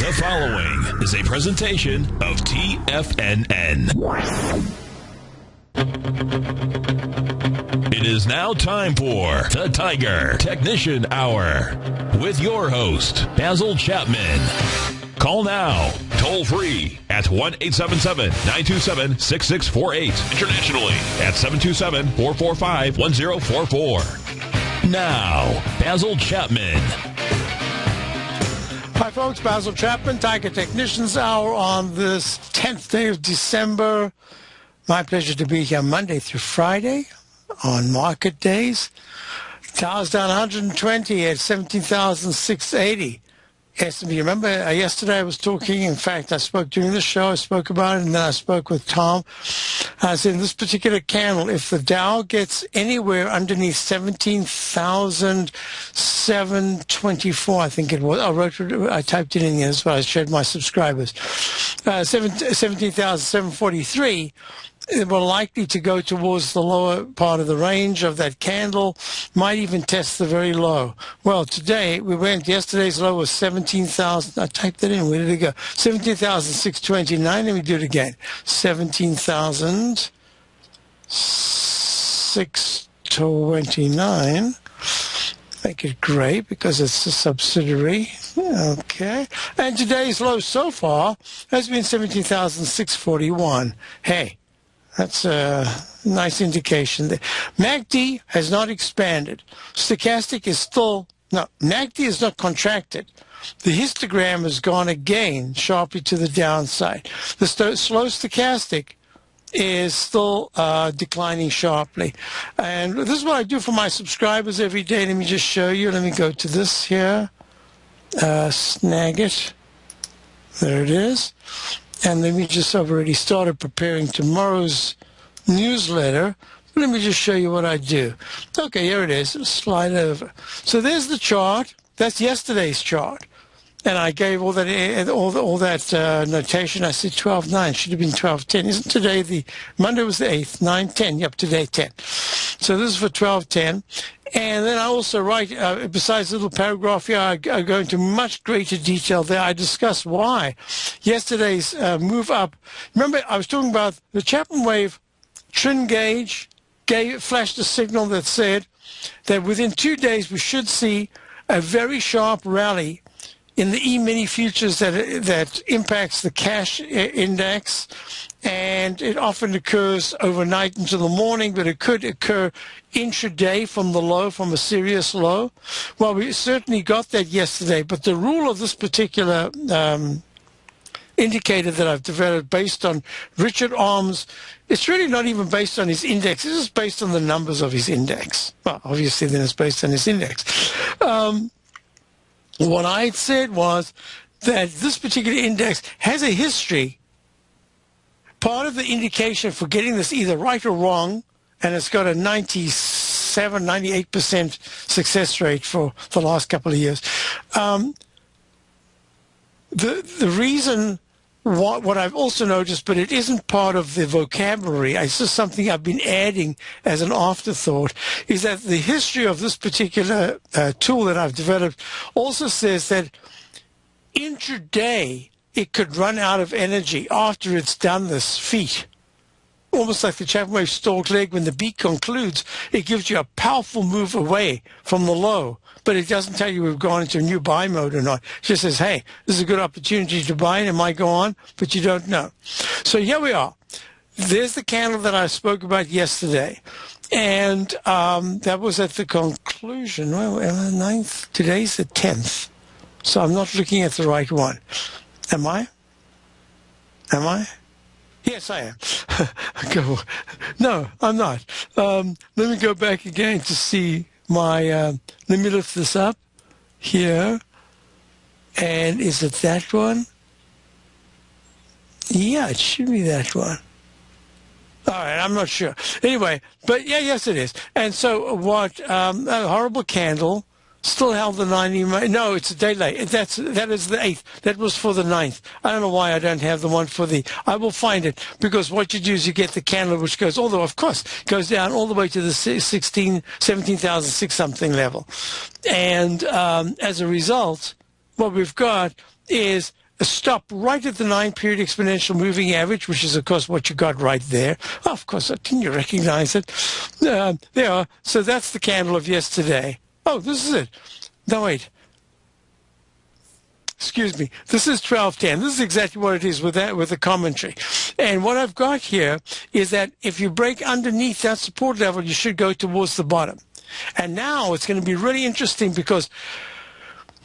The following is a presentation of TFNN. It is now time for the Tiger Technician Hour with your host, Basil Chapman. Call now, toll free at 1-877-927-6648. Internationally at 727-445-1044. Now, Basil Chapman. Hi folks, Basil Chapman, Tiger Technicians Hour on this 10th day of December. My pleasure to be here Monday through Friday on market days. Dow's down 120 at 17,680. S&P. Remember yesterday I was talking, in fact, I spoke during the show, I spoke about it, and then I spoke with Tom. I said, in this particular candle, if the Dow gets anywhere underneath 17,724, I think it was, I typed it in here, that's what I showed my subscribers, 17,743, we're likely to go towards the lower part of the range of that candle, might even test the very low. Well, today, yesterday's low was 17,000, I typed that in, where did it go? 17,629, let me do it again. 17,629. Make it gray because it's a subsidiary. Okay. And today's low so far has been 17,641. Hey. That's a nice indication. The MACD has not expanded. Stochastic is still, no, MACD is not contracted. The histogram has gone again sharply to the downside. The slow stochastic is still declining sharply. And this is what I do for my subscribers every day. Let me just show you. Let me go to this here. Snag it. There it is. And let me just, I've already started preparing tomorrow's newsletter. Let me just show you what I do. Okay, here it is. Slide over. So there's the chart. That's yesterday's chart. And I gave all that notation. I said 12.9. Should have been 12.10. Isn't today Monday was the 8th, 9.10. Yep, today 10. So this is for 12.10. And then I also write, besides the little paragraph here, I go into much greater detail there. I discuss why yesterday's move up. Remember, I was talking about the Chapman wave trend gauge flashed a signal that said that within 2 days we should see a very sharp rally in the E-mini futures that impacts the cash index, and it often occurs overnight into the morning, but it could occur intraday from the low, from a serious low. Well, we certainly got that yesterday, but the rule of this particular indicator that I've developed based on Richard Arm's, it's really not even based on his index. It's just based on the numbers of his index. Well, obviously then it's based on his index. What I had said was that this particular index has a history. Part of the indication for getting this either right or wrong, and it's got a 97, 98% success rate for the last couple of years. The reason, what I've also noticed, but it isn't part of the vocabulary, it's just something I've been adding as an afterthought, is that the history of this particular tool that I've developed also says that intraday it could run out of energy after it's done this feat. Almost like the Chapman wave stalk leg, when the beat concludes, it gives you a powerful move away from the low. But it doesn't tell you we've gone into a new buy mode or not. It just says, hey, this is a good opportunity to buy, and it might go on, but you don't know. So here we are. There's the candle that I spoke about yesterday. And that was at the conclusion. Well, 9th, today's the 10th. So I'm not looking at the right one. Am I? Am I? Yes, I am. No, I'm not. Let me go back again to see my, let me lift this up here. And is it that one? Yeah, it should be that one. All right, I'm not sure. Anyway, but yeah, yes, it is. And so what, a horrible candle. Still held the 90. No, it's a day late. That is the 8th. That was for the 9th. I don't know why I don't have the one for the. I will find it, because what you do is you get the candle which goes, although of course goes down all the way to the 17,006 something level, and as a result, what we've got is stop right at the 9-period exponential moving average, which is, of course, what you got right there. Oh, of course, didn't you recognize it? There are. So that's the candle of yesterday. Oh, this is it. No, wait. Excuse me. This is 1210. This is exactly what it is with the commentary. And what I've got here is that if you break underneath that support level, you should go towards the bottom. And now it's going to be really interesting because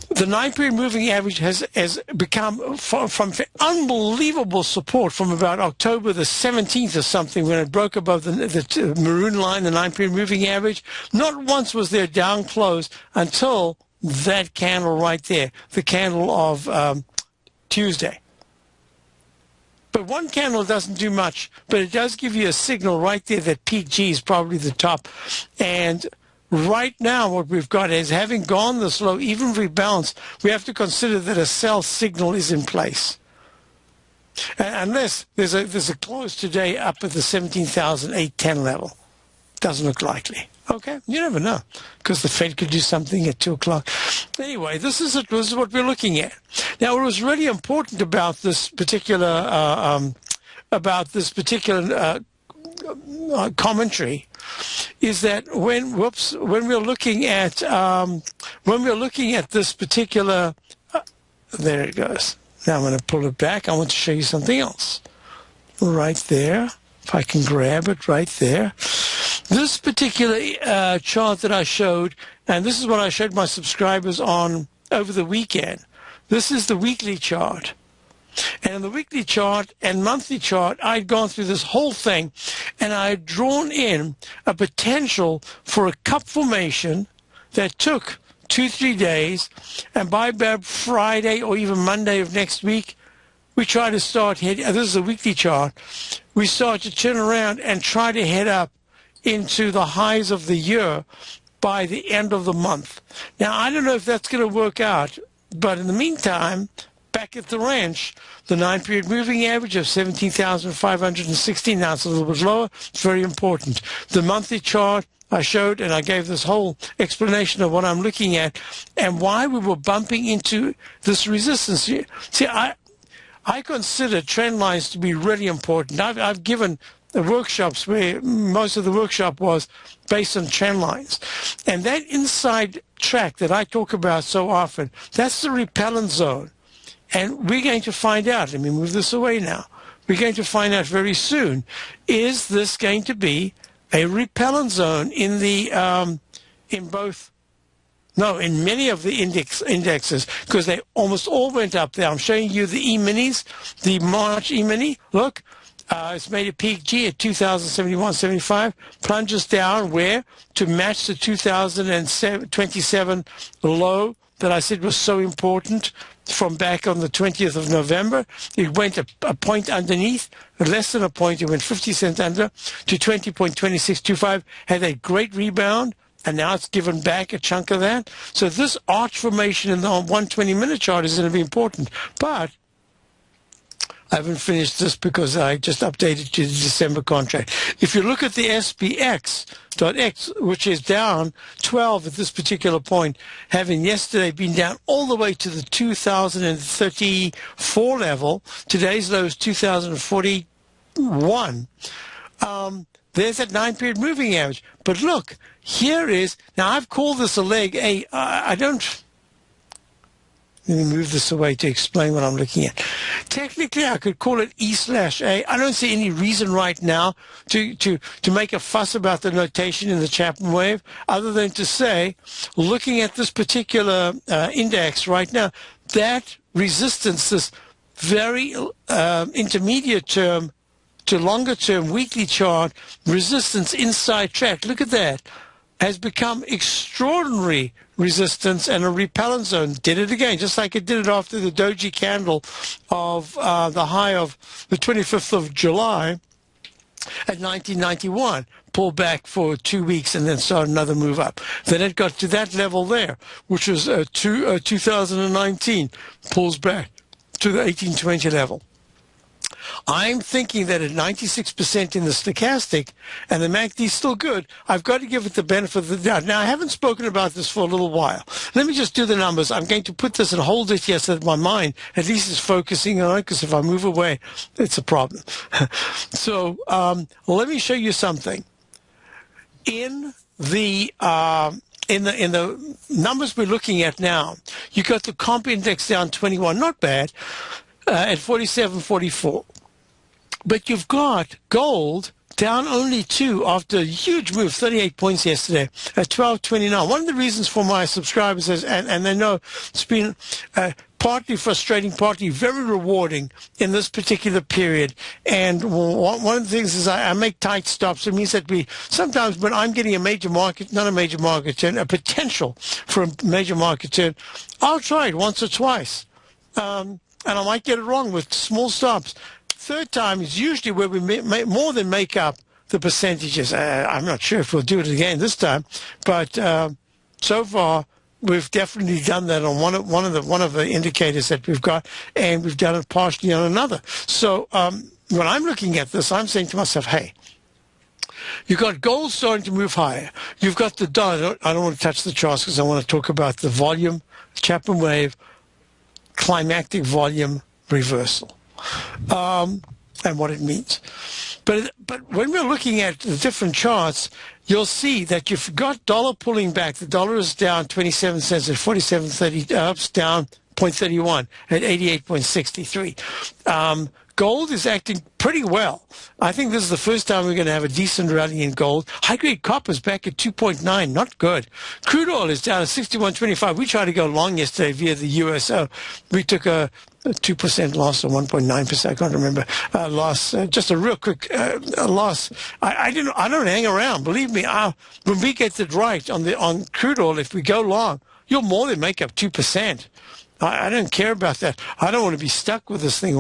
the 9-period moving average has become from unbelievable support from about October the 17th or something when it broke above the maroon line, the 9-period moving average. Not once was there a down close until that candle right there, the candle of Tuesday. But one candle doesn't do much, but it does give you a signal right there that peak G is probably the top. And right now, what we've got is, having gone this low, even rebalance, we have to consider that a sell signal is in place. Unless there's a close today up at the 17,810 level. Doesn't look likely. Okay, you never know, because the Fed could do something at 2 o'clock. Anyway, this is what we're looking at. Now, what was really important about this particular commentary is that when we're looking at this particular, there it goes. Now I'm going to pull it back. I want to show you something else. Right there, if I can grab it right there. This particular chart that I showed, and this is what I showed my subscribers on over the weekend. This is the weekly chart. And in the weekly chart and monthly chart, I'd gone through this whole thing, and I had drawn in a potential for a cup formation that took 2-3 days, and by about Friday or even Monday of next week, we try to start heading, this is a weekly chart, we start to turn around and try to head up into the highs of the year by the end of the month. Now, I don't know if that's going to work out, but in the meantime, back at the ranch, the 9-period moving average of 17,516, now it's a little bit lower, it's very important. The monthly chart I showed, and I gave this whole explanation of what I'm looking at and why we were bumping into this resistance here. See, I consider trend lines to be really important. I've given the workshops where most of the workshop was based on trend lines. And that inside track that I talk about so often, that's the repellent zone. And we're going to find out. Let me move this away now. We're going to find out very soon. Is this going to be a repellent zone in the in many of the indexes, because they almost all went up there. I'm showing you the E-minis, the March E-mini. Look, it's made a peak G at 2,071.75, plunges down where? To match the 2027 low that I said was so important from back on the 20th of November. It went a point underneath, less than a point. It went 50 cents under to 20.2625, had a great rebound, and now it's given back a chunk of that. So this arch formation in the 120-minute chart is going to be important. But I haven't finished this because I just updated to the December contract. If you look at the SPX.X, which is down 12 at this particular point, having yesterday been down all the way to the 2034 level, today's low is 2041. There's that 9-period moving average. But look, here is, now I've called this a leg A. Let me move this away to explain what I'm looking at. Technically, I could call it E/A. I don't see any reason right now to make a fuss about the notation in the Chapman wave, other than to say, looking at this particular index right now, that resistance, this very intermediate term to longer term weekly chart resistance inside track, look at that, has become extraordinary resistance and a repellent zone. Did it again, just like it did it after the doji candle of the high of the 25th of July at 1991. Pulled back for 2 weeks and then started another move up. Then it got to that level there, which was 2019, pulls back to the 1820 level. I'm thinking that at 96% in the stochastic and the MACD is still good, I've got to give it the benefit of the doubt. Now, I haven't spoken about this for a little while. Let me just do the numbers. I'm going to put this and hold it here so that my mind at least is focusing on it, because if I move away, it's a problem. So let me show you something. In the numbers we're looking at now, you got the comp index down 21, not bad, at 47.44. But you've got gold down only 2 after a huge move, 38 points yesterday at 12.29. One of the reasons for my subscribers is, and they know it's been partly frustrating, partly very rewarding in this particular period. And one of the things is I make tight stops. It means that sometimes when I'm getting a major market, not a major market turn, a potential for a major market turn, I'll try it once or twice. And I might get it wrong with small stops. Third time is usually where we more than make up the percentages. I'm not sure if we'll do it again this time, but so far we've definitely done that on one of the indicators that we've got, and we've done it partially on another. So when I'm looking at this, I'm saying to myself, hey, you've got gold starting to move higher. You've got the dollar. I don't want to touch the charts because I want to talk about the volume, Chapman wave, climactic volume reversal, and what it means. But when we're looking at the different charts, you'll see that you've got dollar pulling back. The dollar is down 27 cents at 47.30. It's down 0.31 at 88.63. Gold is acting pretty well. I think this is the first time we're going to have a decent rally in gold. High-grade copper is back at 2.9, not good. Crude oil is down at 61.25. We tried to go long yesterday via the USO. We took a 2% loss or 1.9%, I can't remember, loss. Just a real quick loss. I don't hang around. Believe me, when we get it right on crude oil, if we go long, you'll more than make up 2%. I don't care about that. I don't want to be stuck with this thing.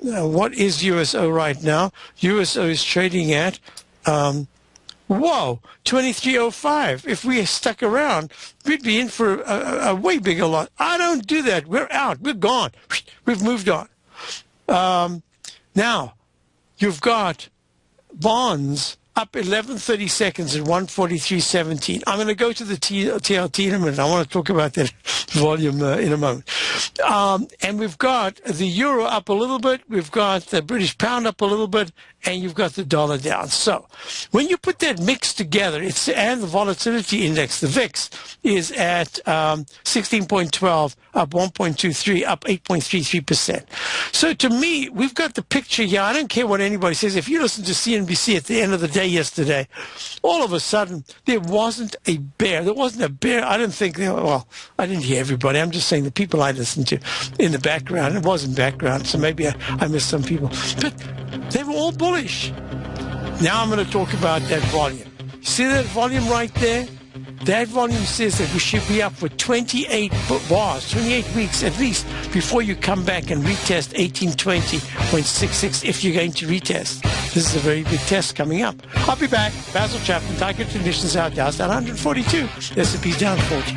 What is USO right now? USO is trading at, 23.05. If we stuck around, we'd be in for a way bigger loss. I don't do that. We're out. We're gone. We've moved on. Now, you've got bonds up 11.30 seconds at 143.17. I'm going to go to the TLT in a minute. I want to talk about that volume in a moment. And we've got the euro up a little bit. We've got the British pound up a little bit. And you've got the dollar down. So when you put that mix together, and the volatility index, the VIX, is at 16.12, up 1.23, up 8.33%. So to me, we've got the picture here. I don't care what anybody says. If you listen to CNBC at the end of the day yesterday, all of a sudden, there wasn't a bear. There wasn't a bear. I don't think, well, I didn't hear everybody. I'm just saying the people I listened to in the background. It wasn't background, so maybe I missed some people. But they were all bullish. Now I'm going to talk about that volume. See that volume right there? That volume says that we should be up for 28 bars, 28 weeks at least, before you come back and retest 1820.66 if you're going to retest. This is a very big test coming up. I'll be back. Basil Chapman, Tiger Conditions out. Dow's down 142. S&P's down 40.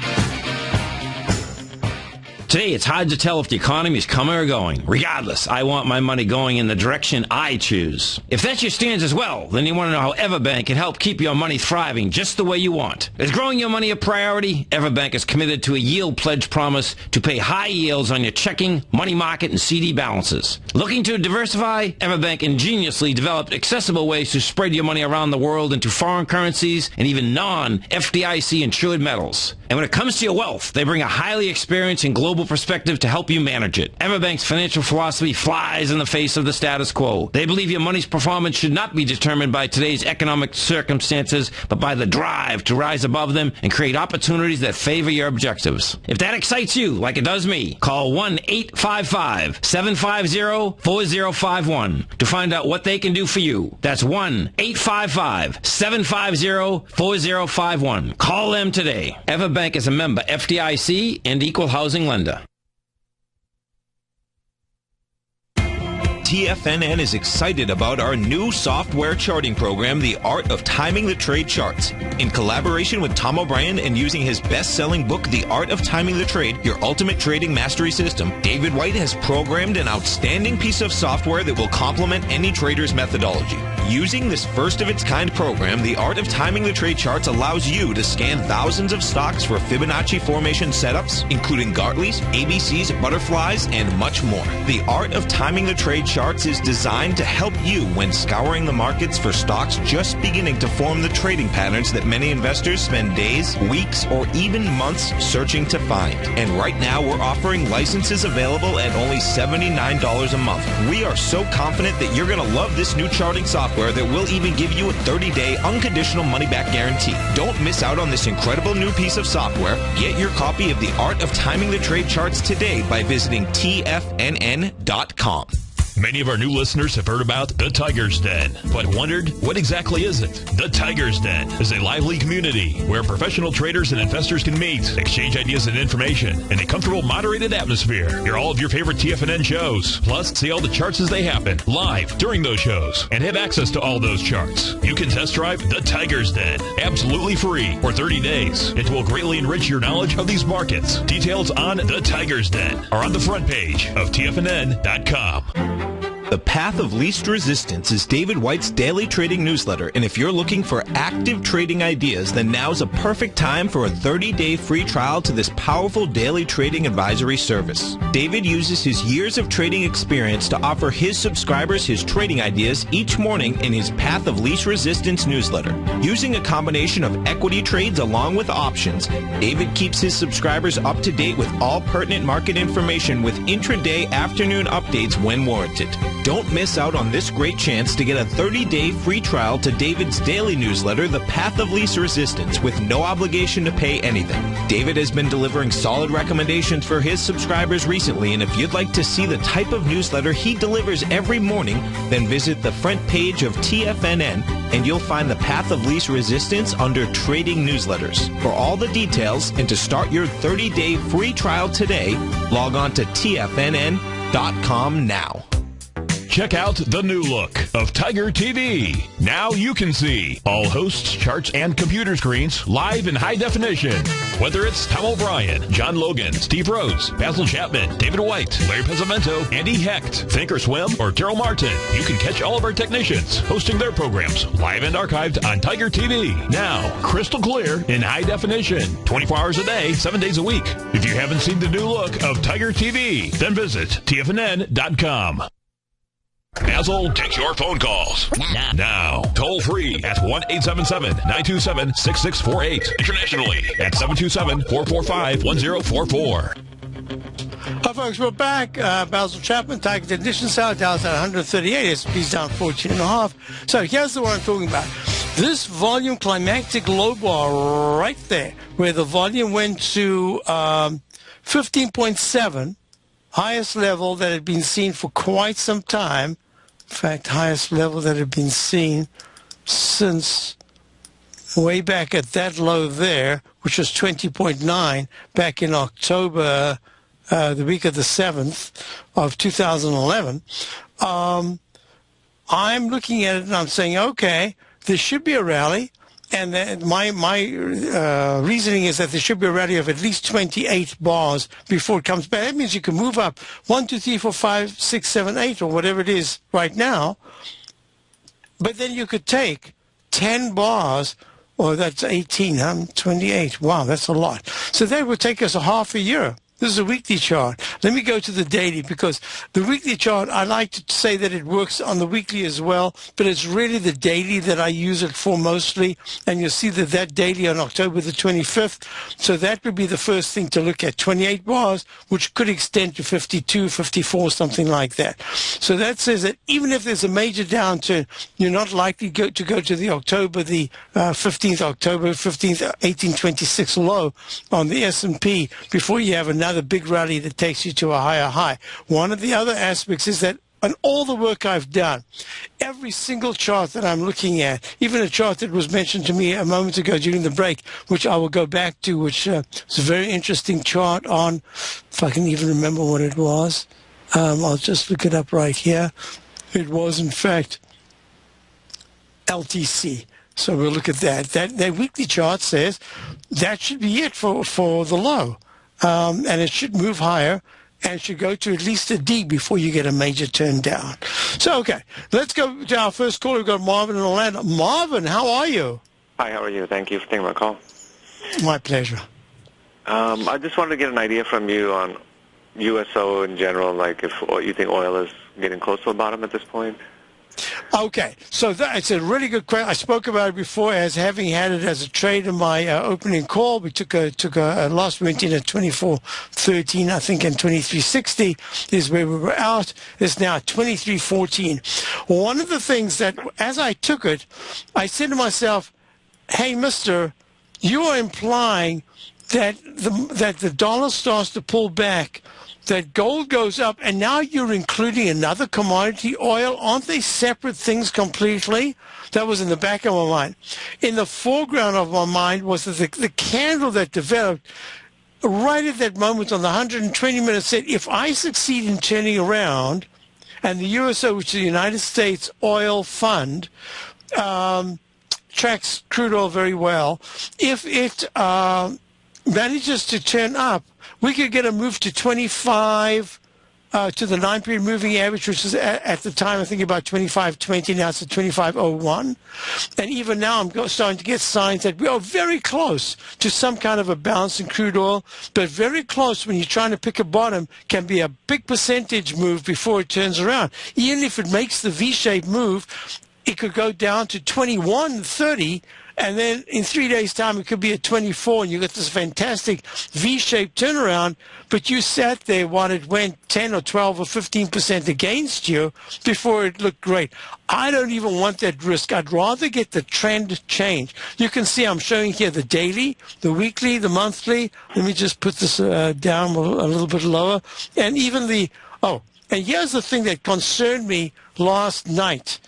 Today, it's hard to tell if the economy is coming or going. Regardless, I want my money going in the direction I choose. If that's your stance as well, then you want to know how Everbank can help keep your money thriving just the way you want. Is growing your money a priority? Everbank is committed to a yield pledge promise to pay high yields on your checking, money market, and CD balances. Looking to diversify? Everbank ingeniously developed accessible ways to spread your money around the world into foreign currencies and even non-FDIC insured metals. And when it comes to your wealth, they bring a highly experienced and global perspective to help you manage it. Everbank's financial philosophy flies in the face of the status quo. They believe your money's performance should not be determined by today's economic circumstances, but by the drive to rise above them and create opportunities that favor your objectives. If that excites you, like it does me, call 1-855-750-4051 to find out what they can do for you. That's 1-855-750-4051. Call them today. Everbank is a member FDIC and equal housing lender. TFNN is excited about our new software charting program, The Art of Timing the Trade Charts. In collaboration with Tom O'Brien and using his best-selling book, The Art of Timing the Trade, Your Ultimate Trading Mastery System, David White has programmed an outstanding piece of software that will complement any trader's methodology. Using this first-of-its-kind program, The Art of Timing the Trade Charts allows you to scan thousands of stocks for Fibonacci formation setups, including Gartley's, ABC's, butterflies, and much more. The Art of Timing the Trade Charts is designed to help you when scouring the markets for stocks just beginning to form the trading patterns that many investors spend days, weeks, or even months searching to find. And right now, we're offering licenses available at only $79 a month. We are so confident that you're going to love this new charting software that will even give you a 30-day unconditional money-back guarantee. Don't miss out on this incredible new piece of software. Get your copy of The Art of Timing the Trade Charts today by visiting TFNN.com. Many of our new listeners have heard about the Tiger's Den, but wondered, what exactly is it? The Tiger's Den is a lively community where professional traders and investors can meet, exchange ideas and information in a comfortable, moderated atmosphere. Hear all of your favorite TFNN shows, plus see all the charts as they happen live during those shows, and have access to all those charts. You can test drive the Tiger's Den absolutely free for 30 days. It will greatly enrich your knowledge of these markets. Details on the Tiger's Den are on the front page of TFNN.com. The Path of Least Resistance is David White's daily trading newsletter, and if you're looking for active trading ideas, then now's a perfect time for a 30-day free trial to this powerful daily trading advisory service. David uses his years of trading experience to offer his subscribers his trading ideas each morning in his Path of Least Resistance newsletter. Using a combination of equity trades along with options, David keeps his subscribers up to date with all pertinent market information with intraday afternoon updates when warranted. Don't miss out on this great chance to get a 30-day free trial to David's daily newsletter, The Path of Least Resistance, with no obligation to pay anything. David has been delivering solid recommendations for his subscribers recently, and if you'd like to see the type of newsletter he delivers every morning, then visit the front page of TFNN, and you'll find The Path of Least Resistance under Trading Newsletters. For all the details and to start your 30-day free trial today, log on to TFNN.com now. Check out the new look of Tiger TV. Now you can see all hosts, charts, and computer screens live in high definition. Whether it's Tom O'Brien, John Logan, Steve Rhodes, Basil Chapman, David White, Larry Pezzamento, Andy Hecht, Thinkorswim, or Terrell Martin, you can catch all of our technicians hosting their programs live and archived on Tiger TV. Now, crystal clear in high definition, 24 hours a day, 7 days a week. If you haven't seen the new look of Tiger TV, then visit TFNN.com. Basil takes your phone calls now. Toll free at 1-877-927-6648. Internationally at 727-445-1044. Hi, folks. We're back. Basil Chapman, Tiger Technician Sale, Dow's at 138. S&P's down 14.5. So here's the one I'm talking about. This volume climactic low bar right there, where the volume went to 15.7, highest level that had been seen for quite some time. In fact, highest level that had been seen since way back at that low there, which was 20.9 back in October, the week of the 7th of 2011. I'm looking at it and I'm saying, okay, there should be a rally. And then my reasoning is that there should be a rally of at least 28 bars before it comes back. That means you can move up 1, 2, 3, 4, 5, 6, 7, 8, or whatever it is right now. But then you could take 10 bars, or that's 18, 28. Wow, that's a lot. So that would take us a half a year. This is a weekly chart. Let me go to the daily, because the weekly chart, I like to say that it works on the weekly as well, but it's really the daily that I use it for mostly. And you'll see that daily on October the 25th. So that would be the first thing to look at, 28 bars, which could extend to 52, 54, something like that. So that says that even if there's a major downturn, you're not likely to go to the October, the 15th, October 15th, 1826 low on the S&P before you have another big rally that takes you to a higher high. One of the other aspects is that on all the work I've done, every single chart that I'm looking at, even a chart that was mentioned to me a moment ago during the break, which I will go back to, which is a very interesting chart on, if I can even remember what it was. I'll just look it up right here. It was, in fact, LTC. So we'll look at that. That weekly chart says that should be it for the low. And it should move higher and should go to at least a D before you get a major turn down. So, okay, let's go to our first caller. We've got Marvin in Orlando. Marvin, how are you? Hi, how are you? Thank you for taking my call. My pleasure. I just wanted to get an idea from you on USO in general, like if you think oil is getting close to the bottom at this point. Okay, so it's a really good question. I spoke about it before as having had it as a trade in my opening call. We took a loss. We went in at 24.13, I think, and 23.60 is where we were out. It's now 23.14. One of the things that, as I took it, I said to myself, hey, mister, you are implying that the dollar starts to pull back, that gold goes up, and now you're including another commodity, oil. Aren't they separate things completely? That was in the back of my mind. In the foreground of my mind was that the candle that developed right at that moment on the 120 minutes said, if I succeed in turning around, and the USO, which is the United States Oil Fund, tracks crude oil very well, if it manages to turn up, we could get a move to 25 to the 9-period moving average, which is at the time, I think, about 25.20. Now it's at 25.01. And even now I'm starting to get signs that we are very close to some kind of a bounce in crude oil, but very close when you're trying to pick a bottom can be a big percentage move before it turns around. Even if it makes the V-shaped move, it could go down to 21.30, and then in 3 days' time it could be at 24, and you get this fantastic V-shaped turnaround, but you sat there while it went 10 or 12 or 15% against you before it looked great. I don't even want that risk. I'd rather get the trend change. You can see I'm showing here the daily, the weekly, the monthly. Let me just put this down a little bit lower. And even and here's the thing that concerned me last night.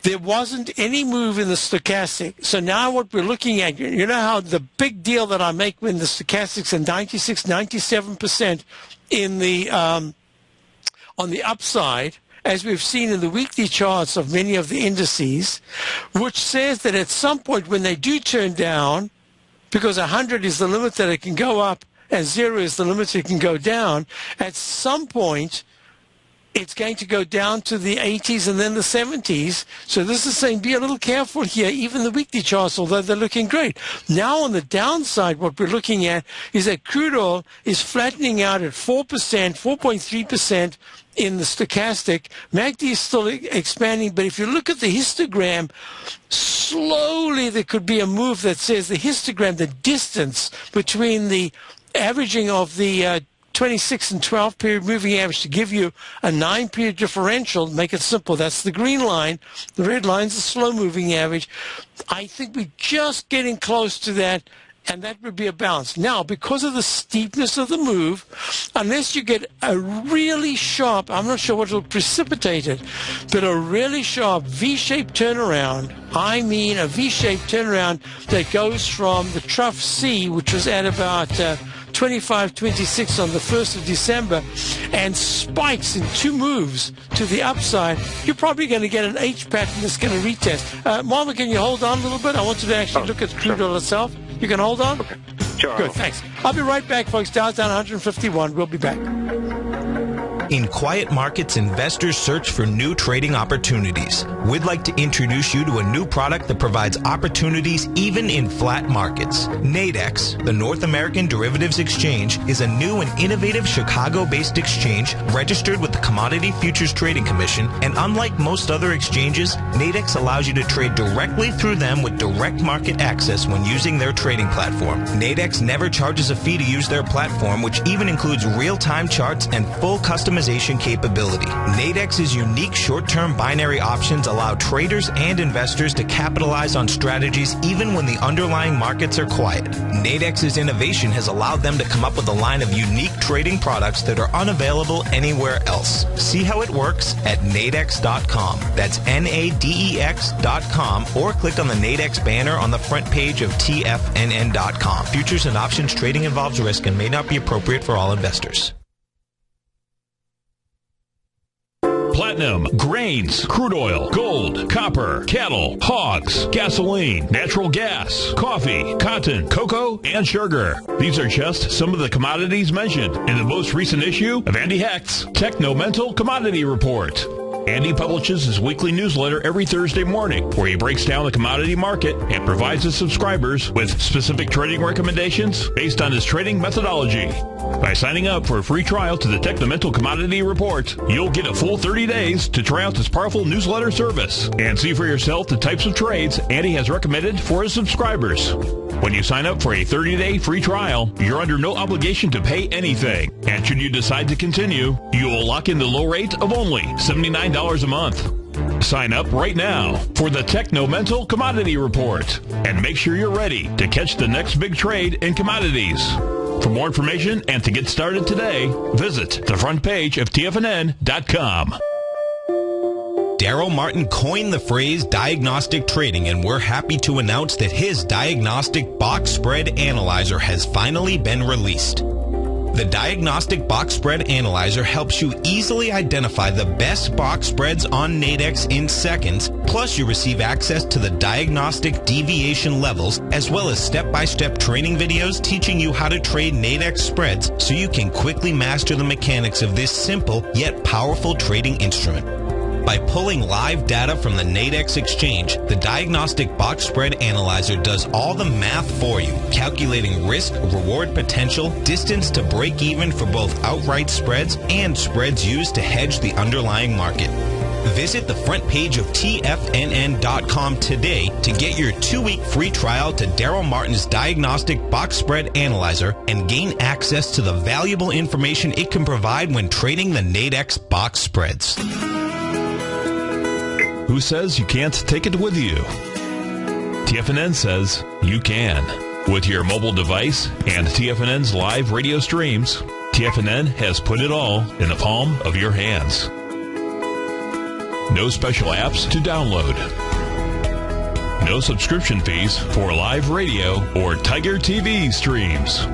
There wasn't any move in the stochastic. So now what we're looking at, you know how the big deal that I make when the stochastics are 96, 97% in the on the upside, as we've seen in the weekly charts of many of the indices, which says that at some point when they do turn down, because 100 is the limit that it can go up and 0 is the limit it can go down, at some point it's going to go down to the 80s and then the 70s. So this is saying be a little careful here, even the weekly charts, although they're looking great. Now on the downside, what we're looking at is that crude oil is flattening out at 4%, 4.3% in the stochastic. MACD is still expanding, but if you look at the histogram, slowly there could be a move that says the histogram, the distance between the averaging of the 26 and 12 period moving average to give you a 9-period differential. Make it simple. That's the green line. The red line's the slow moving average. I think we're just getting close to that, and that would be a bounce. Now, because of the steepness of the move, unless you get a really sharp, I'm not sure what will precipitate it, but a really sharp V-shaped turnaround, I mean a V-shaped turnaround that goes from the trough C, which was at about 25.26 on the 1st of December, and spikes in 2 moves to the upside, you're probably going to get an H pattern that's going to retest. Marvin, can you hold on a little bit? I want you to actually look at crude oil itself. You can hold on? Okay. Sure. Good, thanks. I'll be right back, folks. Dow's down 151. We'll be back. In quiet markets, investors search for new trading opportunities. We'd like to introduce you to a new product that provides opportunities even in flat markets. Nadex, the North American Derivatives Exchange, is a new and innovative Chicago-based exchange registered with the Commodity Futures Trading Commission, and unlike most other exchanges, Nadex allows you to trade directly through them with direct market access when using their trading platform. Nadex never charges a fee to use their platform, which even includes real-time charts and full customization capability. Nadex's unique short-term binary options allow traders and investors to capitalize on strategies even when the underlying markets are quiet. Nadex's innovation has allowed them to come up with a line of unique trading products that are unavailable anywhere else. See how it works at nadex.com. That's NADEX.com, or click on the Nadex banner on the front page of TFNN.com. Futures and options trading involves risk and may not be appropriate for all investors. platinum, grains, crude oil, gold, copper, cattle, hogs, gasoline, natural gas, coffee, cotton, cocoa, and sugar. These are just some of the commodities mentioned in the most recent issue of Andy Hecht's Technomental Commodity Report. Andy publishes his weekly newsletter every Thursday morning, where he breaks down the commodity market and provides his subscribers with specific trading recommendations based on his trading methodology. By signing up for a free trial to the Technomental Commodity Report, you'll get a full 30 days to try out this powerful newsletter service and see for yourself the types of trades Andy has recommended for his subscribers. When you sign up for a 30-day free trial, you're under no obligation to pay anything. And should you decide to continue, you will lock in the low rate of only $79 a month. Sign up right now for the Technomental Commodity Report and make sure you're ready to catch the next big trade in commodities. For more information and to get started today, visit the front page of TFNN.com. Daryl Martin coined the phrase diagnostic trading, and we're happy to announce that his diagnostic box spread analyzer has finally been released. The Diagnostic Box Spread Analyzer helps you easily identify the best box spreads on Nadex in seconds, plus you receive access to the diagnostic deviation levels, as well as step-by-step training videos teaching you how to trade Nadex spreads so you can quickly master the mechanics of this simple yet powerful trading instrument. By pulling live data from the Nadex exchange, the Diagnostic Box Spread Analyzer does all the math for you, calculating risk, reward potential, distance to break even for both outright spreads and spreads used to hedge the underlying market. Visit the front page of TFNN.com today to get your 2-week free trial to Daryl Martin's Diagnostic Box Spread Analyzer and gain access to the valuable information it can provide when trading the Nadex box spreads. Who says you can't take it with you? TFNN says you can. With your mobile device and TFNN's live radio streams, TFNN has put it all in the palm of your hands. No special apps to download. No subscription fees for live radio or Tiger TV streams.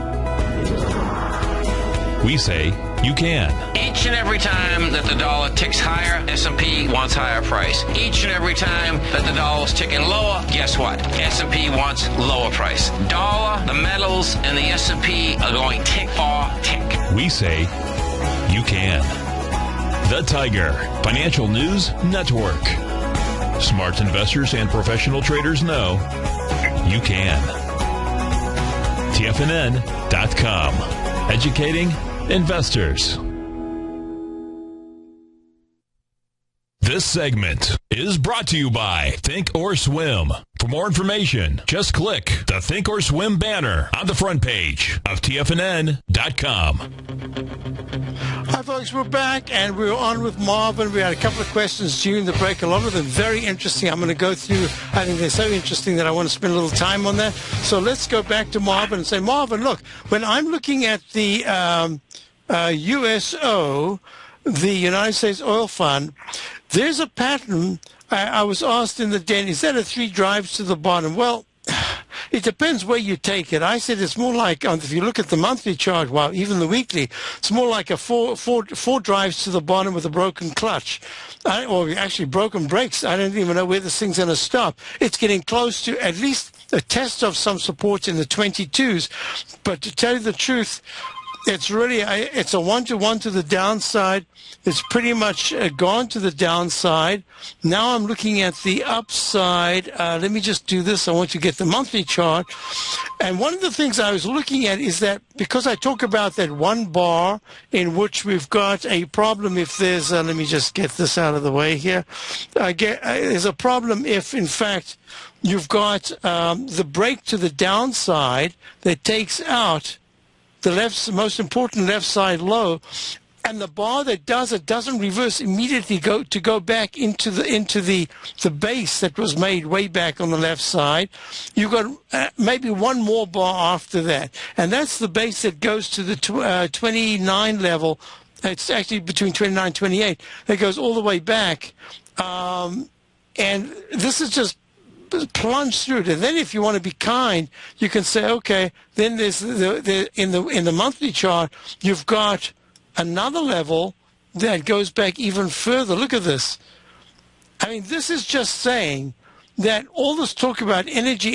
We say you can. Each and every time that the dollar ticks higher, S&P wants higher price. Each and every time that the dollar's ticking lower, guess what? S&P wants lower price. Dollar, the metals, and the S&P are going tick for tick. We say you can. The Tiger Financial News Network. Smart investors and professional traders know you can. TFNN.com. Educating investors. This segment is brought to you by Think or Swim. For more information, just click the Think or Swim banner on the front page of TFNN.com. Hi, folks. We're back, and we're on with Marvin. We had a couple of questions during the break, a lot of them very interesting. I'm going to go through. I think they're so interesting that I want to spend a little time on that. So let's go back to Marvin and say, Marvin, look, when I'm looking at the USO, the United States Oil Fund, there's a pattern. I was asked in the den, is that a 3 drives to the bottom? Well, it depends where you take it. I said it's more like, if you look at the monthly chart, well, even the weekly, it's more like a four drives to the bottom with a broken clutch. Or actually broken brakes. I don't even know where this thing's going to stop. It's getting close to at least a test of some support in the 22s. But to tell you the truth, it's really, it's a 1-to-1 to the downside. It's pretty much gone to the downside. Now I'm looking at the upside. Let me just do this. I want to get the monthly chart. And one of the things I was looking at is that because I talk about that one bar in which we've got a problem if there's, let me just get this out of the way here. There's a problem if, in fact, you've got the break to the downside that takes out the most important left side low, and the bar that does it doesn't reverse immediately go back into the base that was made way back on the left side. You've got maybe one more bar after that, and that's the base that goes to the 29 level. It's actually between 29 and 28. That goes all the way back, and this is just plunge through it. And then if you want to be kind, you can say, okay, then there's in the monthly chart, you've got another level that goes back even further. Look at this. I mean, this is just saying that all this talk about energy,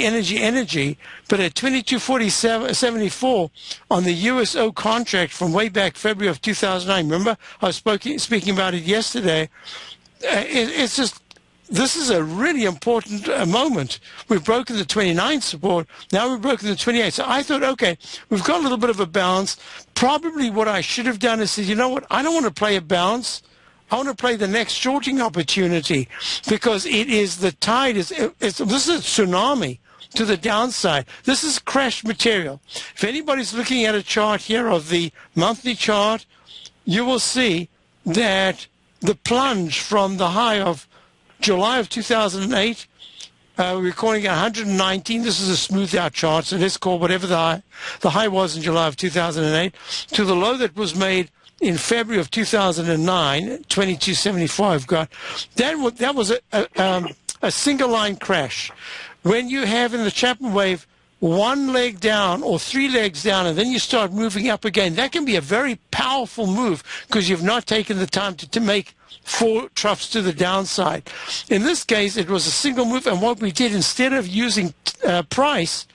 but at 22.74 on the USO contract from way back February of 2009, remember I was speaking about it yesterday, it's just, this is a really important moment. We've broken the 29 support, now we've broken the 28. So I thought, okay, we've got a little bit of a bounce. Probably what I should have done is said, you know what, I don't want to play a bounce. I want to play the next shorting opportunity because it is the tide this is a tsunami to the downside. This is crash material. If anybody's looking at a chart here of the monthly chart, you will see that the plunge from the high of July of 2008, we're recording at 119. This is a smoothed out chart, so let's call whatever the high was in July of 2008 to the low that was made in February of 2009, 2274 I've got. That was a single line crash. When you have in the Chapman wave one leg down or three legs down and then you start moving up again, that can be a very powerful move because you've not taken the time to make four troughs to the downside. In this case, it was a single move, and what we did, instead of using price,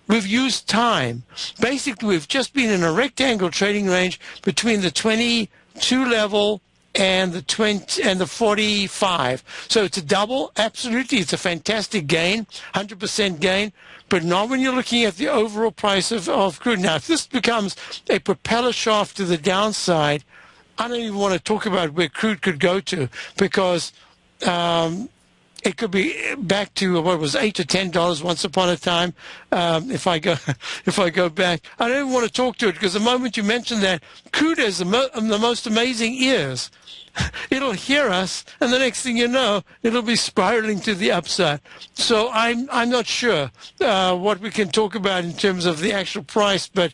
we've used time. Basically, we've just been in a rectangle trading range between the 22 level and the 20 and the 45. So it's a double. Absolutely, it's a fantastic gain, 100% gain, but not when you're looking at the overall price of crude. Now, if this becomes a propeller shaft to the downside, I don't even want to talk about where crude could go to because it could be back to what was $8 to $10 once upon a time. If I go back, I don't even want to talk to it because the moment you mention that, crude has the most amazing ears. It'll hear us, and the next thing you know, it'll be spiraling to the upside. So I'm not sure what we can talk about in terms of the actual price, but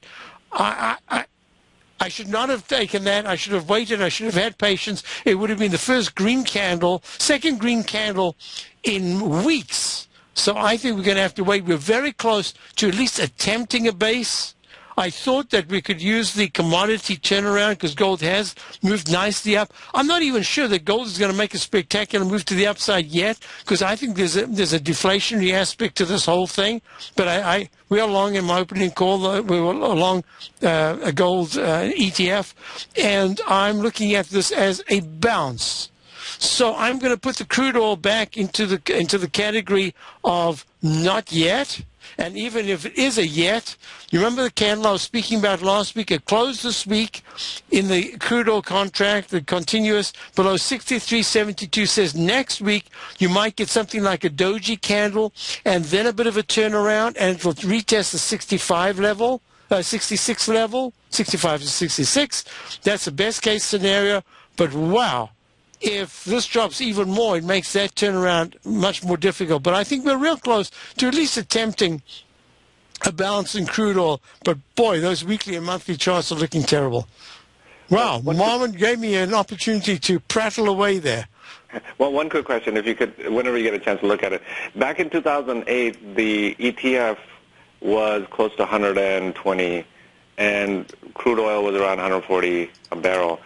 I should not have taken that. I should have waited. I should have had patience. It would have been the first green candle, second green candle in weeks. So I think we're going to have to wait. We're very close to at least attempting a base. I thought that we could use the commodity turnaround because gold has moved nicely up. I'm not even sure that gold is going to make a spectacular move to the upside yet because I think there's a deflationary aspect to this whole thing. But we are long in my opening call. We were along a gold ETF, and I'm looking at this as a bounce. So I'm going to put the crude oil back into the category of not yet. And even if it is a yet, you remember the candle I was speaking about last week? It closed this week in the crude oil contract, the continuous below 63.72 says next week you might get something like a doji candle and then a bit of a turnaround and it will retest the 65 level, 66 level, 65 to 66. That's the best case scenario. But wow. If this drops even more, it makes that turnaround much more difficult. But I think we're real close to at least attempting a balance in crude oil. But boy, those weekly and monthly charts are looking terrible. Wow, Marvin gave me an opportunity to prattle away there. Well, one quick question, if you could, whenever you get a chance to look at it. Back in 2008, the ETF was close to 120, and crude oil was around 140 a barrel.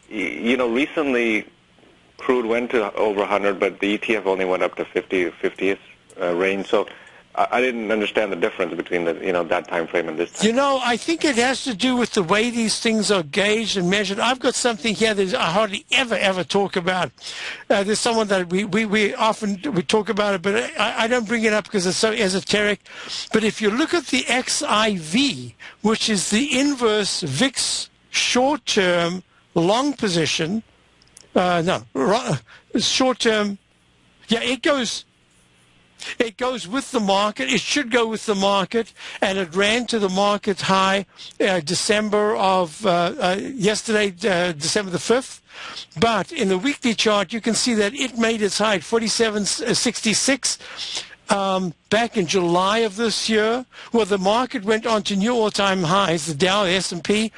You know, recently, crude went to over 100, but the ETF only went up to 50th range. So I didn't understand the difference between that time frame and this time. You know, I think it has to do with the way these things are gauged and measured. I've got something here that I hardly ever talk about. There's someone that we often talk about it, but I don't bring it up because it's so esoteric. But if you look at the XIV, which is the inverse VIX short-term long position, short-term, yeah, it goes with the market. It should go with the market, and it ran to the market high December of yesterday, December the 5th. But in the weekly chart, you can see that it made its high at 47.66 back in July of this year. Well, the market went on to new all-time highs, the Dow, the S&P.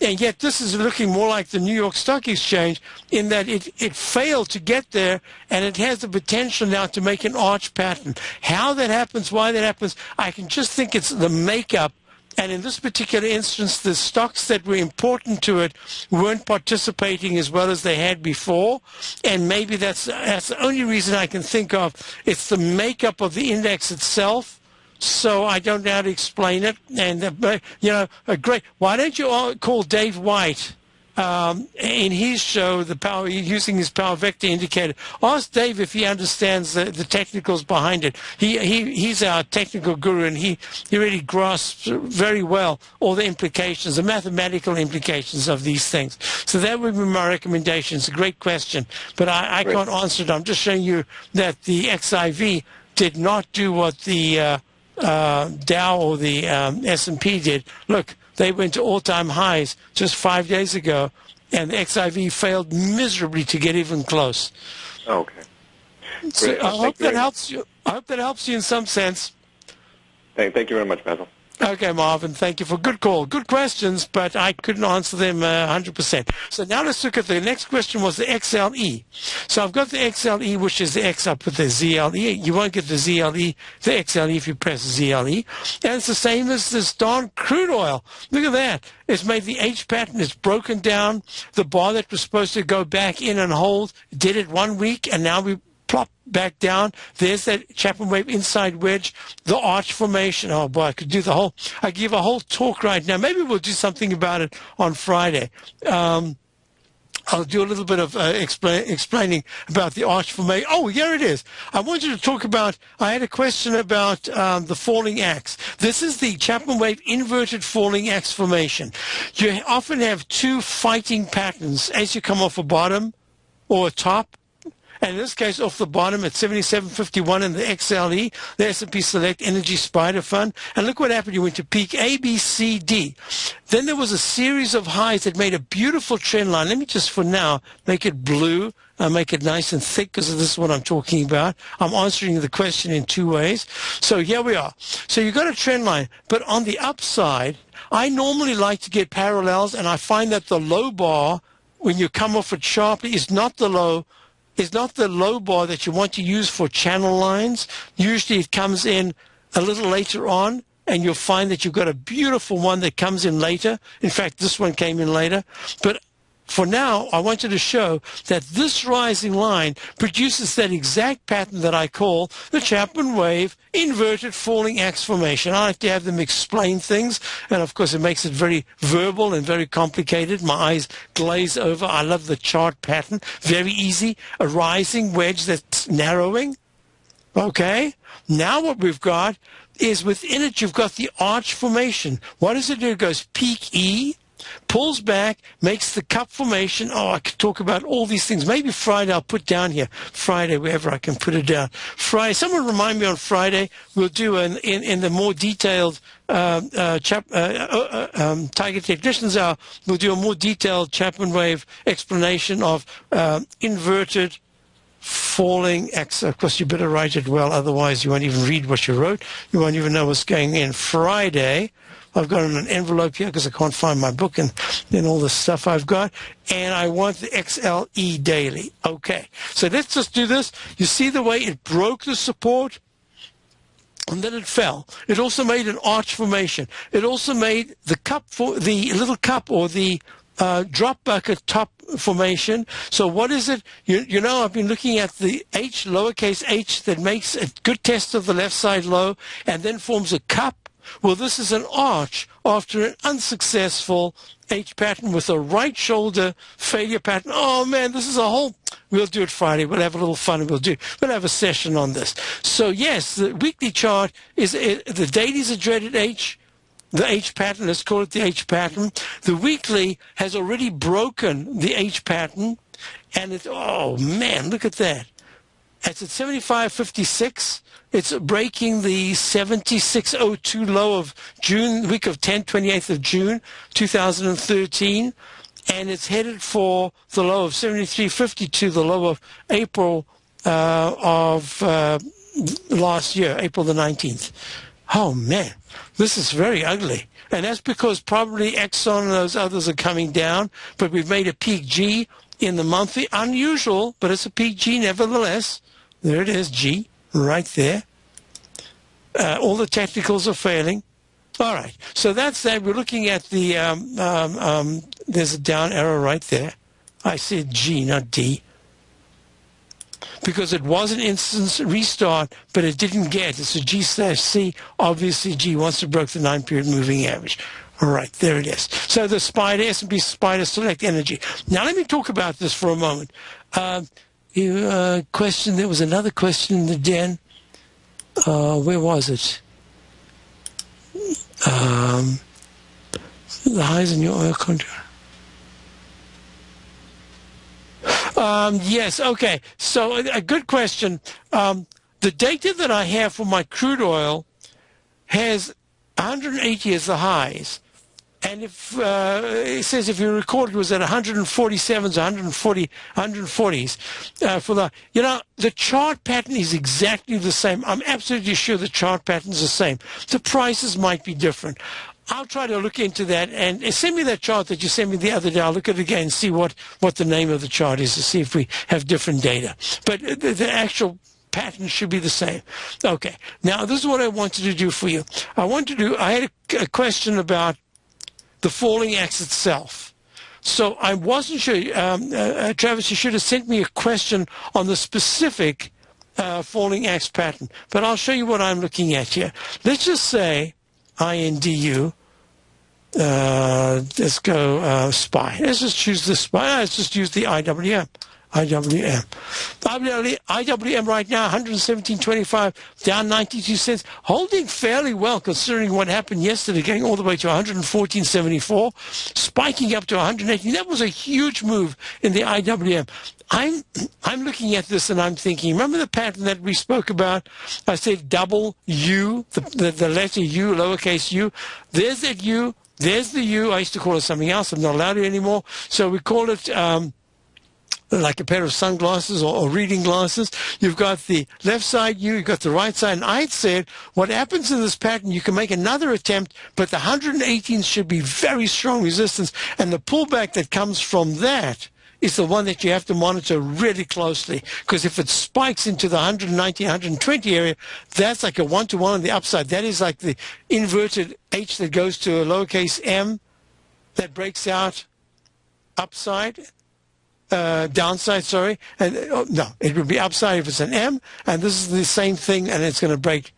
And yet this is looking more like the New York Stock Exchange in that it failed to get there, and it has the potential now to make an arch pattern. How that happens, why that happens, I can just think it's the makeup And in this particular instance, the stocks that were important to it weren't participating as well as they had before. And maybe that's the only reason I can think of. It's the makeup of the index itself. So I don't know how to explain it. And, great. Why don't you all call Dave White in his show, the power, using his power vector indicator? Ask Dave if he understands the technicals behind it. He's our technical guru, and he really grasps very well all the implications, the mathematical implications of these things. So that would be my recommendation. It's a great question, but I can't answer it. I'm just showing you that the XIV did not do what the Dow or the S&P did. Look, they went to all-time highs just 5 days ago, and the XIV failed miserably to get even close. Okay. So I hope that helps you. I hope that helps you in some sense. Thank you very much, Basil. Okay, Marvin, thank you for good call. Good questions, but I couldn't answer them 100%. So now let's look at the next question was the XLE. So I've got the XLE, which is the X up with the ZLE. You won't get the ZLE, the XLE if you press ZLE. And it's the same as this darn crude oil. Look at that. It's made the H pattern. It's broken down. The bar that was supposed to go back in and hold did it 1 week, and now we plop back down. There's that Chapman wave inside wedge, the arch formation. Oh boy, I give a whole talk right now. Maybe we'll do something about it on Friday. I'll do a little bit of explaining about the arch formation. Oh, here it is. I wanted to talk about, I had a question about the falling axe. This is the Chapman wave inverted falling axe formation. You often have two fighting patterns as you come off a bottom or a top. And in this case, off the bottom at 77.51 in the XLE, the S&P Select Energy Spider Fund. And look what happened. You went to peak A, B, C, D. Then there was a series of highs that made a beautiful trend line. Let me just, for now, make it blue. Make it nice and thick because this is what I'm talking about. I'm answering the question in two ways. So here we are. So you've got a trend line. But on the upside, I normally like to get parallels, and I find that the low bar, when you come off it sharply, is not the low bar that you want to use for channel lines. Usually it comes in a little later on, and you'll find that you've got a beautiful one that comes in later. In fact, this one came in later. But for now, I wanted to show that this rising line produces that exact pattern that I call the Chapman wave inverted falling axe formation. I like to have them explain things, and of course it makes it very verbal and very complicated. My eyes glaze over. I love the chart pattern. Very easy. A rising wedge that's narrowing. Okay? Now what we've got is within it you've got the arch formation. What does it do? It goes peak E, pulls back, makes the cup formation. Oh, I could talk about all these things. Maybe Friday I'll put down here. Friday, wherever I can put it down. Friday, someone remind me on Friday, we'll do in the more detailed Tiger Technicians Hour, we'll do a more detailed Chapman wave explanation of inverted falling axe. Of course, you better write it well, otherwise you won't even read what you wrote. You won't even know what's going in. Friday, I've got an envelope here because I can't find my book and then all the stuff I've got. And I want the XLE daily. Okay, so let's just do this. You see the way it broke the support? And then it fell. It also made an arch formation. It also made the cup, for the little cup or the drop bucket top formation. So what is it? You know, I've been looking at the H, lowercase h, that makes a good test of the left side low and then forms a cup. Well, this is an arch after an unsuccessful H pattern with a right shoulder failure pattern. Oh, man, this is a whole... We'll do it Friday. We'll have a little fun. We'll have a session on this. So, yes, the weekly chart is... the daily is a dreaded H. The H pattern, let's call it the H pattern. The weekly has already broken the H pattern. And it's... Oh, man, look at that. It's at 75.56. It's breaking the 76.02 low of June, week of 28th of June, 2013. And it's headed for the low of 73.52, the low of April of last year, April the 19th. Oh, man, this is very ugly. And that's because probably Exxon and those others are coming down, but we've made a peak G in the monthly. Unusual, but it's a peak G nevertheless. There it is, G, right there. All the technicals are failing. All right. So that's that. We're looking at the, there's a down arrow right there. I said G, not D. Because it was an instance restart, but it didn't get. It's a G/C. Obviously, G wants to break the 9-period moving average. All right, there it is. So the SPDR, S&P SPDR Select Energy. Now let me talk about this for a moment. Question. There was another question in the den. Where was it? The highs in your oil contract. Yes, okay. So a good question. The data that I have for my crude oil has 180 as the highs. And if it says, if you recall, it was at 147s, 140s for the, the chart pattern is exactly the same. I'm absolutely sure the chart pattern is the same. The prices might be different. I'll try to look into that and send me that chart that you sent me the other day. I'll look at it again and see what the name of the chart is to see if we have different data. But the actual pattern should be the same. Okay. Now, this is what I wanted to do for you. I had a question about the falling axe itself. So I wasn't sure. Travis, you should have sent me a question on the specific falling axe pattern. But I'll show you what I'm looking at here. Let's just say INDU. Let's go SPY. Let's just choose the SPY. Let's just use the IWM. IWM right now, 117.25, down 92 cents, holding fairly well considering what happened yesterday, getting all the way to 114.74, spiking up to 118. That was a huge move in the IWM. I'm looking at this and I'm thinking, remember the pattern that we spoke about? I said double U, the letter U, lowercase u. There's that U. There's the U. I used to call it something else. I'm not allowed to anymore. So we call it like a pair of sunglasses or reading glasses. You've got the left side U, you've got the right side. And I said, what happens in this pattern, you can make another attempt, but the 118 should be very strong resistance. And the pullback that comes from that is the one that you have to monitor really closely. Because if it spikes into the 119, 120 area, that's like a one-to-one on the upside. That is like the inverted H that goes to a lowercase m that breaks out upside. Downside, sorry, and no, it would be upside if it's an M, and this is the same thing, and it's going to break,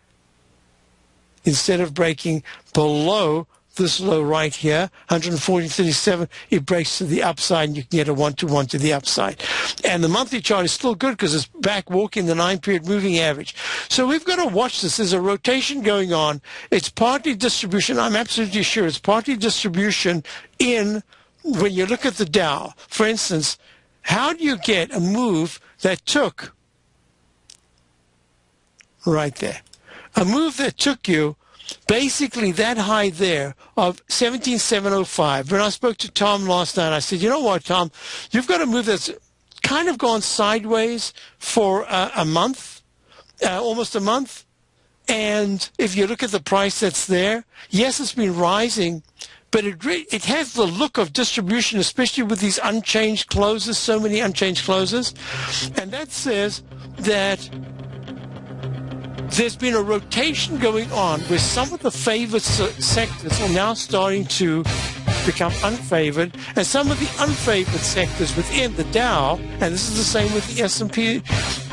instead of breaking below this low right here, 140.37, it breaks to the upside, and you can get a one-to-one to the upside. And the monthly chart is still good because it's back walking the 9-period moving average. So we've got to watch this. There's a rotation going on. It's partly distribution. I'm absolutely sure it's partly distribution in, when you look at the Dow, for instance, how do you get a move that took, right there, a move that took you basically that high there of 17,705. When I spoke to Tom last night, I said, you know what, Tom, you've got a move that's kind of gone sideways for a month, almost a month. And if you look at the price that's there, yes, it's been rising, but it has the look of distribution, especially with these unchanged closes, so many unchanged closes. And that says that there's been a rotation going on where some of the favored sectors are now starting to become unfavored, and some of the unfavored sectors within the Dow, and this is the same with the S&P,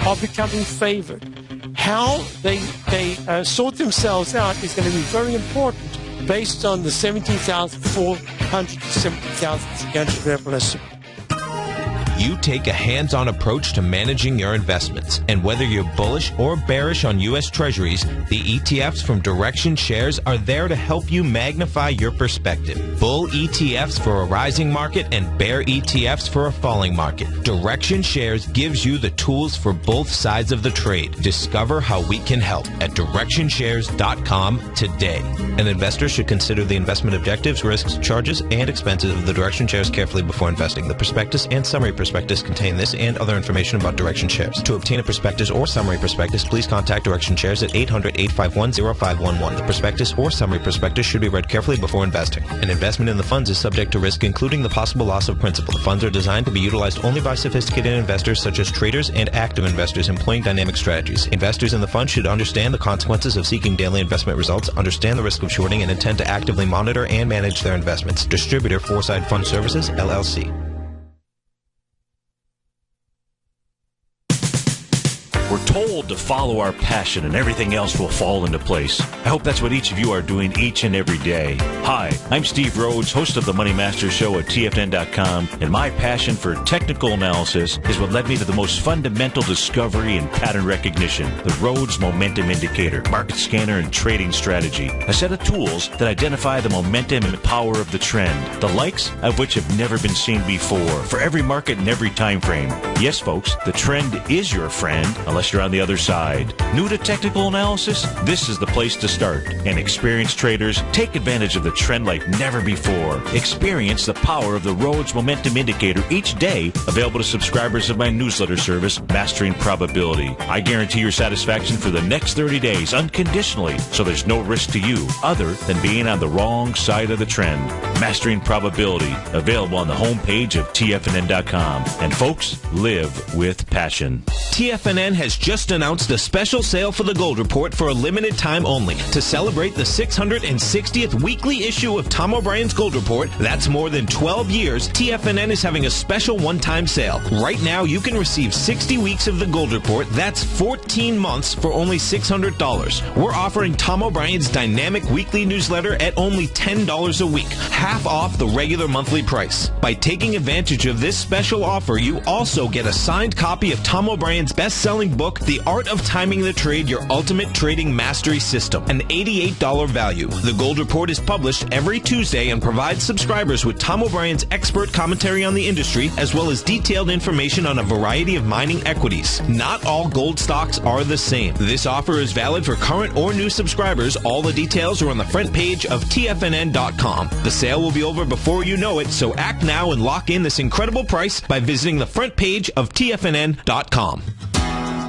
are becoming favored. How they sort themselves out is going to be very important based on the 17,400 to 17,300 level estimate. You take a hands-on approach to managing your investments, and whether you're bullish or bearish on U.S. Treasuries, the ETFs from Direction Shares are there to help you magnify your perspective. Bull ETFs for a rising market and bear ETFs for a falling market. Direction Shares gives you the tools for both sides of the trade. Discover how we can help at DirectionShares.com today. An investor should consider the investment objectives, risks, charges, and expenses of the Direction Shares carefully before investing. The prospectus and summary prospectus prospectus contain this and other information about Direction Shares. To obtain a prospectus or summary prospectus, please contact Direction Shares at 800-851-0511. The prospectus or summary prospectus should be read carefully before investing. An investment in the funds is subject to risk, including the possible loss of principal. The funds are designed to be utilized only by sophisticated investors such as traders and active investors employing dynamic strategies. Investors in the fund should understand the consequences of seeking daily investment results, understand the risk of shorting, and intend to actively monitor and manage their investments. Distributor Foreside Fund Services, LLC. We're told to follow our passion and everything else will fall into place. I hope that's what each of you are doing each and every day. Hi, I'm Steve Rhodes, host of the Money Master Show at TFNN.com, and my passion for technical analysis is what led me to the most fundamental discovery in pattern recognition, the Rhodes Momentum Indicator, market scanner, and trading strategy, a set of tools that identify the momentum and power of the trend, the likes of which have never been seen before, for every market and every time frame. Yes, folks, the trend is your friend, unless you're on the other side. New to technical analysis? This is the place to start. And experienced traders take advantage of the trend like never before. Experience the power of the Rhodes Momentum Indicator each day, available to subscribers of my newsletter service, Mastering Probability. I guarantee your satisfaction for the next 30 days unconditionally, so there's no risk to you other than being on the wrong side of the trend. Mastering Probability, available on the homepage of TFNN.com. And folks, live with passion. TFNN has just announced a special sale for the Gold Report for a limited time only. To celebrate the 660th weekly issue of Tom O'Brien's Gold Report, that's more than 12 years, TFNN is having a special one-time sale. Right now, you can receive 60 weeks of the Gold Report. That's 14 months for only $600. We're offering Tom O'Brien's dynamic weekly newsletter at only $10 a week, half off the regular monthly price. By taking advantage of this special offer, you also get a signed copy of Tom O'Brien's best-selling book, The Art of Timing the Trade, Your Ultimate Trading Mastery System, an $88 value. The Gold Report is published every Tuesday and provides subscribers with Tom O'Brien's expert commentary on the industry, as well as detailed information on a variety of mining equities. Not all gold stocks are the same. This offer is valid for current or new subscribers. All the details are on the front page of TFNN.com. The sale will be over before you know it, so act now and lock in this incredible price by visiting the front page of TFNN.com.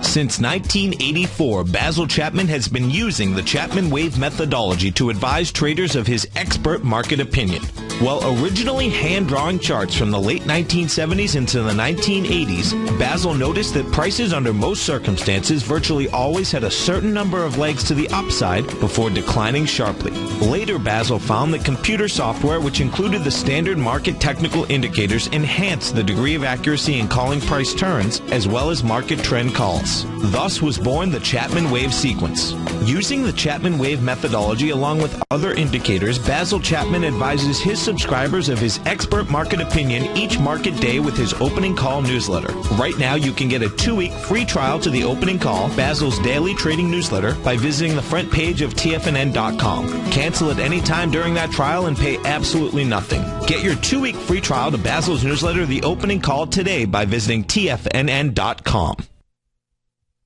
Since 1984, Basil Chapman has been using the Chapman Wave methodology to advise traders of his expert market opinion. While originally hand-drawing charts from the late 1970s into the 1980s, Basil noticed that prices under most circumstances virtually always had a certain number of legs to the upside before declining sharply. Later, Basil found that computer software, which included the standard market technical indicators, enhanced the degree of accuracy in calling price turns as well as market trend calls. Thus was born the Chapman Wave sequence. Using the Chapman Wave methodology along with other indicators, Basil Chapman advises his subscribers of his expert market opinion each market day with his opening call newsletter. Right now, you can get a 2-week free trial to the opening call, Basil's daily trading newsletter, by visiting the front page of TFNN.com. Cancel at any time during that trial and pay absolutely nothing. Get your 2-week free trial to Basil's newsletter, The Opening Call, today by visiting TFNN.com.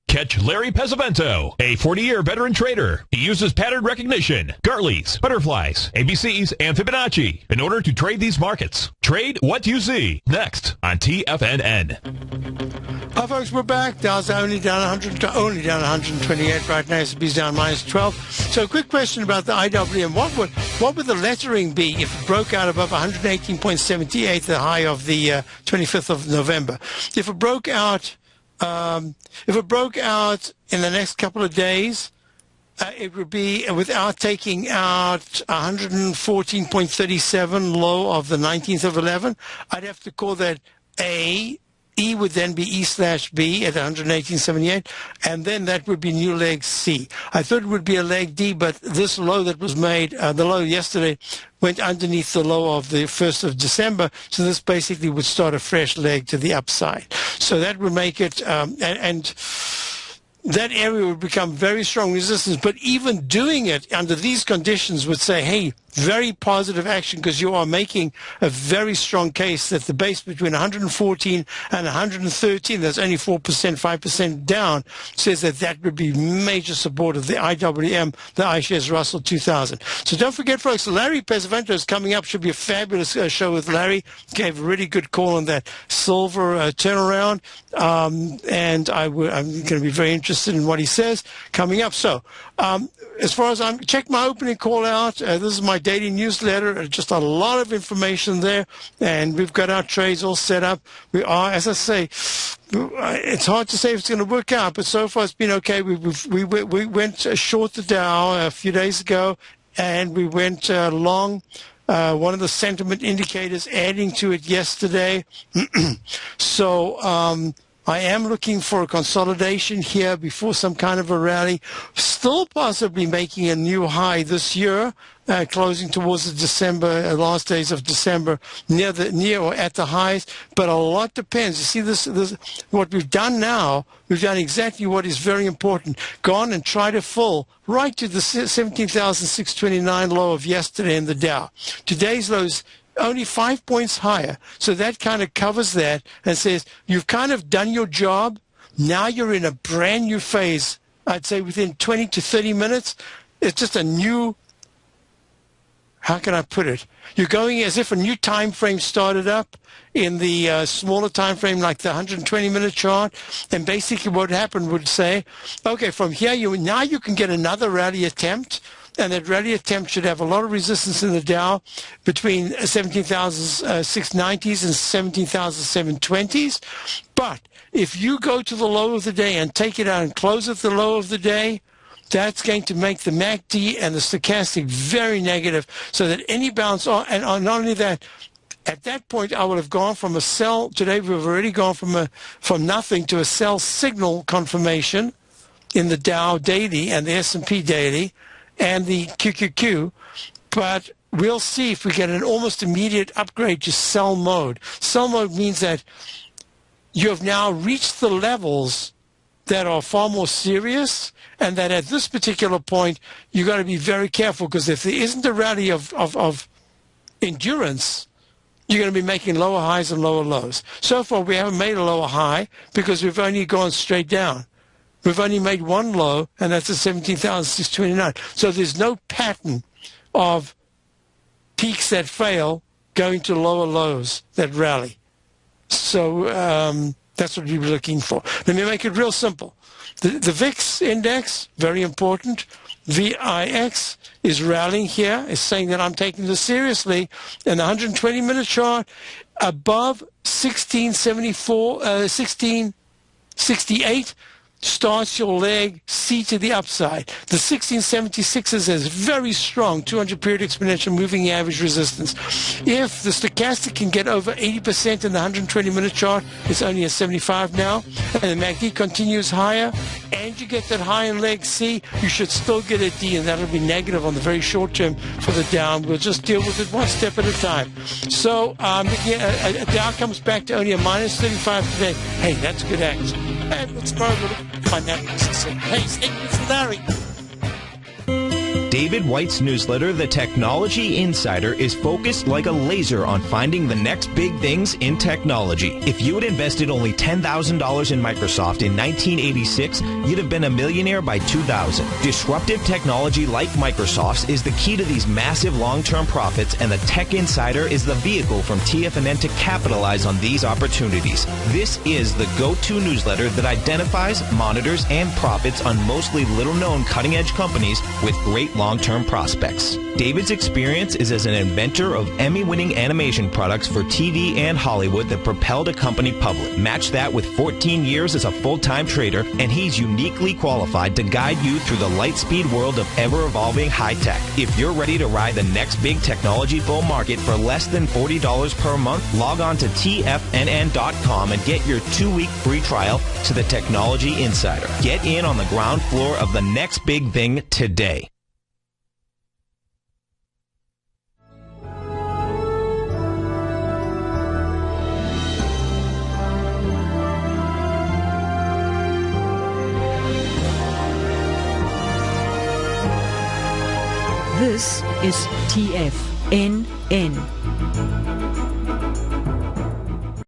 Catch Larry Pesavento, a 40-year veteran trader. He uses pattern recognition, Gartleys, butterflies, ABCs, and Fibonacci in order to trade these markets. Trade what you see. Next on TFNN. Hi, folks, we're back. Dow's only down 128 right now. S&P's down minus 12. So a quick question about the IWM. What would the lettering be if it broke out above 118.78, the high of the 25th of November? If it broke out in the next couple of days, it would be, without taking out 114.37 low of the 19th of 11, I'd have to call that A. E would then be E/B at 118.78, and then that would be new leg C. I thought it would be a leg D, but this low that was made, the low yesterday, went underneath the low of the 1st of December, so this basically would start a fresh leg to the upside. So that would make it, and that area would become very strong resistance, but even doing it under these conditions would say, hey, very positive action, because you are making a very strong case that the base between 114 and 113, that's only 4%, 5% down, says that would be major support of the IWM, the iShares Russell 2000. So don't forget, folks, Larry Pesavento is coming up. Should be a fabulous show with Larry. Gave a really good call on that silver turnaround, and I'm going to be very interested in what he says coming up. So as far as check my opening call out. This is my daily newsletter. Just a lot of information there, and we've got our trades all set up. We are, as I say, it's hard to say if it's going to work out, but so far it's been okay. We went short the Dow a few days ago, and we went long one of the sentiment indicators, adding to it yesterday. So I am looking for a consolidation here before some kind of a rally, still possibly making a new high this year, closing towards the December, last days of December, near or at the highs. But a lot depends. You see, this what we've done now, we've done exactly what is very important. Gone and tried to fill right to the 17,629 low of yesterday in the Dow. Today's low is only 5 points higher. So that kind of covers that and says, you've kind of done your job. Now you're in a brand new phase. I'd say within 20 to 30 minutes, it's just a new, how can I put it? You're going as if a new time frame started up in the smaller time frame, like the 120-minute chart. And basically what happened would say, okay, from here, now you can get another rally attempt. And that rally attempt should have a lot of resistance in the Dow between 17,690s and 17,720s. But if you go to the low of the day and take it out and close at the low of the day, that's going to make the MACD and the stochastic very negative, so that any bounce on, and not only that, at that point, I would have gone from a sell. Today, we've already gone from nothing to a sell signal confirmation in the Dow daily and the S&P daily and the QQQ, but we'll see if we get an almost immediate upgrade to sell mode. Sell mode means that you have now reached the levels that are far more serious, and that at this particular point, you've got to be very careful, because if there isn't a rally of endurance, you're going to be making lower highs and lower lows. So far, we haven't made a lower high because we've only gone straight down. We've only made one low, and that's at 17,629. So there's no pattern of peaks that fail going to lower lows that rally. So that's what we're looking for. Let me make it real simple. The VIX index, very important. VIX is rallying here. It's saying that I'm taking this seriously. And the 120-minute chart above 1668 starts your leg C to the upside. The 1676 has very strong 200-period exponential moving average resistance. If the stochastic can get over 80% in the 120-minute chart, it's only at 75 now, and the MACD continues higher, and you get that high in leg C, you should still get a D, and that'll be negative on the very short term for the Dow. We'll just deal with it one step at a time. So the Dow comes back to only a minus 35 today. Hey, that's good action. And let's go find that. Hey, it's Larry. David White's newsletter, The Technology Insider, is focused like a laser on finding the next big things in technology. If you had invested only $10,000 in Microsoft in 1986, you'd have been a millionaire by 2000. Disruptive technology like Microsoft's is the key to these massive long-term profits, and the Tech Insider is the vehicle from TFNN to capitalize on these opportunities. This is the go-to newsletter that identifies, monitors, and profits on mostly little-known cutting-edge companies with great long-term prospects. David's experience is as an inventor of Emmy-winning animation products for TV and Hollywood that propelled a company public. Match that with 14 years as a full-time trader, and he's uniquely qualified to guide you through the light-speed world of ever-evolving high-tech. If you're ready to ride the next big technology bull market for less than $40 per month, log on to TFNN.com and get your 2-week free trial to the Technology Insider. Get in on the ground floor of the next big thing today. This is TFNN.